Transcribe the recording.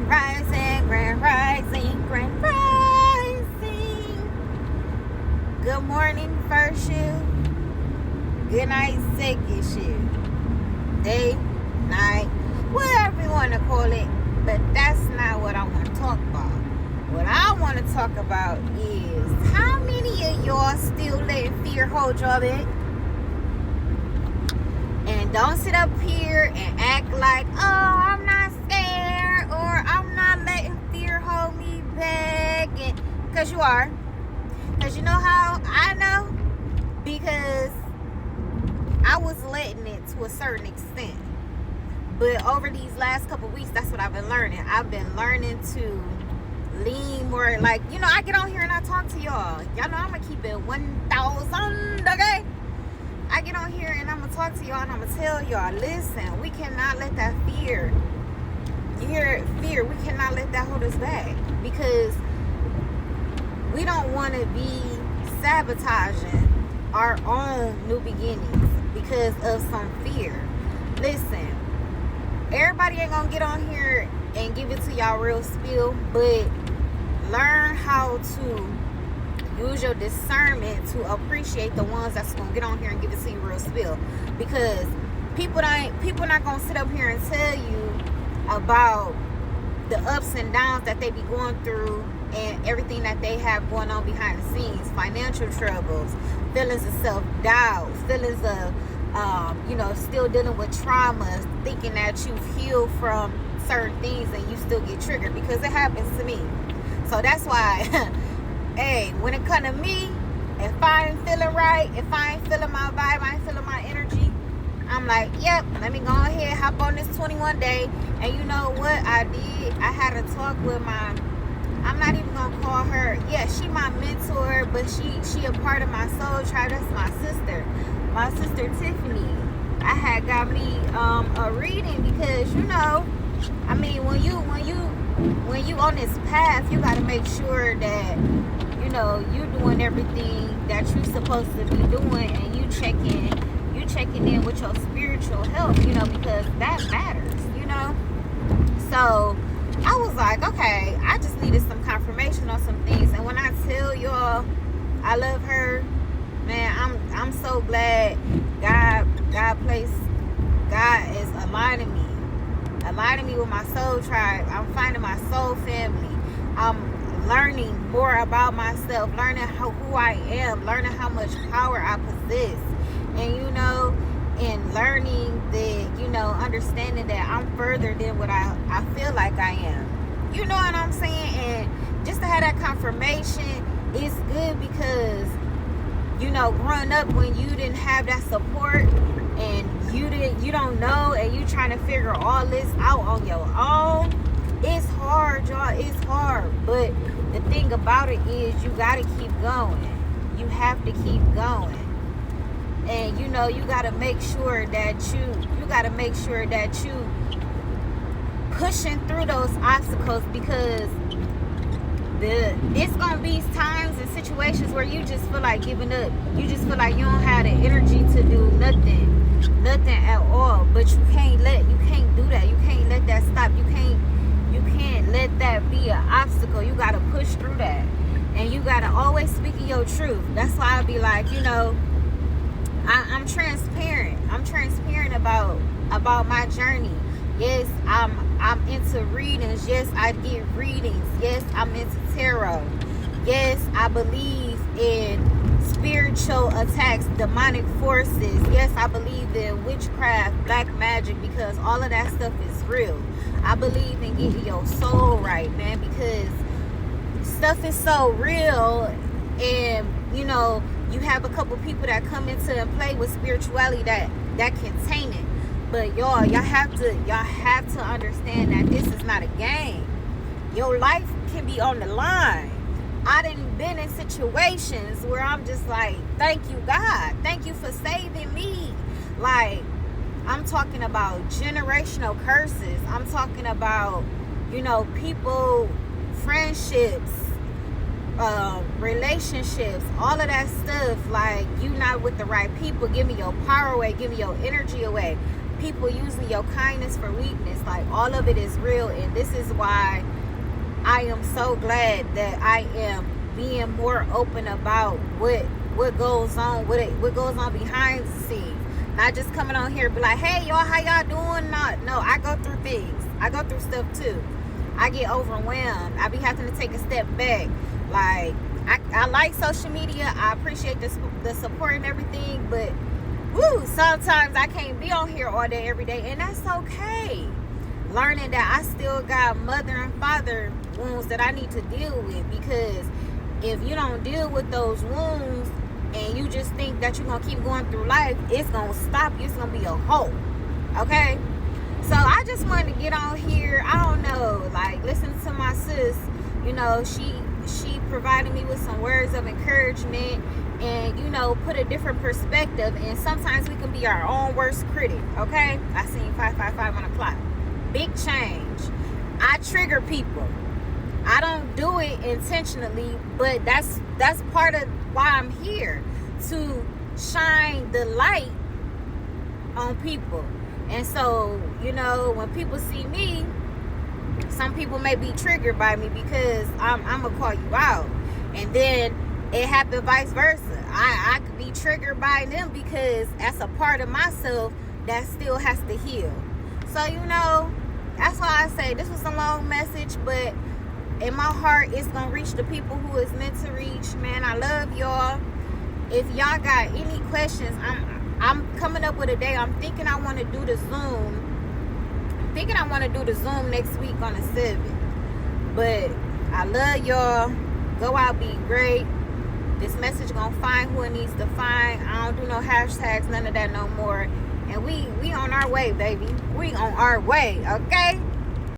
Grand rising, grand rising, grand rising. Good morning, first shift. Good night, second shift. Day, night, whatever you want to call it. But that's not what I want to talk about. What I want to talk about is how many of y'all still letting fear hold y'all back? And don't sit up here and act like, oh, I'm not scared, or I'm not letting fear hold me back. Because you are. Because you know how I know? Because I was letting it to a certain extent. But over these last couple weeks, that's what I've been learning. I've been learning to lean more, like, I get on here and I talk to y'all. Y'all know I'm going to keep it 1,000, okay? I get on here and I'm going to talk to y'all and I'm going to tell y'all, listen, we cannot let that fear, you hear fear, we cannot let that hold us back, because we don't want to be sabotaging our own new beginnings because of some fear. Listen, everybody ain't going to get on here and give it to y'all real spill, but learn how to use your discernment to appreciate the ones that's gonna get on here and give it to you real spill. Because people not gonna sit up here and tell you about the ups and downs that they be going through and everything that they have going on behind the scenes. Financial troubles, feelings of self-doubt, feelings of still dealing with traumas, thinking that you've healed from certain things and you still get triggered, because it happens to me. So that's why hey, when it comes to me, if I ain't feeling right, if I ain't feeling my vibe, I ain't feeling my energy, I'm like, yep, let me go ahead, hop on this 21 day. And you know what I did? I had a talk with I'm not even going to call her, yeah, she my mentor, but she a part of my soul tribe. That's my sister Tiffany. I had got me a reading, because, I mean, when you on this path, you got to make sure that you're doing everything that you're supposed to be doing, and you checking in with your spiritual health, because that matters, So I was like, okay, I just needed some confirmation on some things. And when I tell y'all I love her, man, I'm so glad God is aligning me with my soul tribe. I'm finding my soul family. I'm learning more about myself, learning who I am, learning how much power I possess, and and learning that, understanding that I'm further than what I feel like I am. You know what I'm saying? And just to have that confirmation is good, because growing up, when you didn't have that support and you don't know, and you trying to figure all this out on your own, it's hard, y'all. It's hard. But the thing about it is, you got to keep going. You have to keep going. And you got to make sure that you pushing through those obstacles, because it's going to be times and situations where you just feel like giving up. You just feel like you don't have the energy to do nothing at all. But you can't do that. You can't let that stop. You can't let that be an obstacle. You got to push through that. And you got to always speak your truth. That's why I be like, I'm transparent. I'm transparent about my journey. Yes, I'm into readings. Yes, I get readings. Yes, I'm into tarot. Yes, I believe in spiritual attacks, demonic forces. Yes, I believe in witchcraft, black magic, because all of that stuff is real. I believe in getting your soul right, man, because stuff is so real. And you have a couple people that come into and play with spirituality that can taint it. But y'all have to understand that this is not a game. Your life can be on the line. I done been in situations where I'm just like, thank you, God. Thank you for saving me. Like, I'm talking about generational curses. I'm talking about, people, friendships, relationships, all of that stuff. Like, you not with the right people, give me your power away, give me your energy away. people using your kindness for weakness. Like, all of it is real, and this is why I am so glad that I am being more open about what goes on, what goes on behind the scenes. Not just coming on here and be like, hey y'all, how y'all doing? No, I go through things. I go through stuff too. I get overwhelmed. I be having to take a step back. Like, I like social media. I appreciate the support and everything, but sometimes I can't be on here all day, every day, and that's okay. Learning that I still got mother and father wounds that I need to deal with, because if you don't deal with those wounds and you just think that you're gonna keep going through life, it's gonna stop you. It's gonna be a hole. Okay? So I just wanted to get on here. I don't know, like, listen to my sis. You know, she provided me with some words of encouragement, and, you know, put a different perspective. And sometimes we can be our own worst critic. Okay? I seen 555 on the clock. Big change. I trigger people. I don't do it intentionally, but that's part of why I'm here, to shine the light on people. And so, you know, when people see me, some people may be triggered by me because I'm gonna call you out, and then it happened vice versa. I could be triggered by them because that's a part of myself that still has to heal. So, you know, that's why I say this was a long message, but in my heart, it's gonna reach the people who it's meant to reach. Man, I love y'all. If y'all got any questions, I'm coming up with a day. I'm thinking I want to do the Zoom. Next week on the 7th. But I love y'all. Go out, be great. This message gonna find who it needs to find. I don't do no hashtags, none of that no more. And we on our way, baby. We on our way, okay?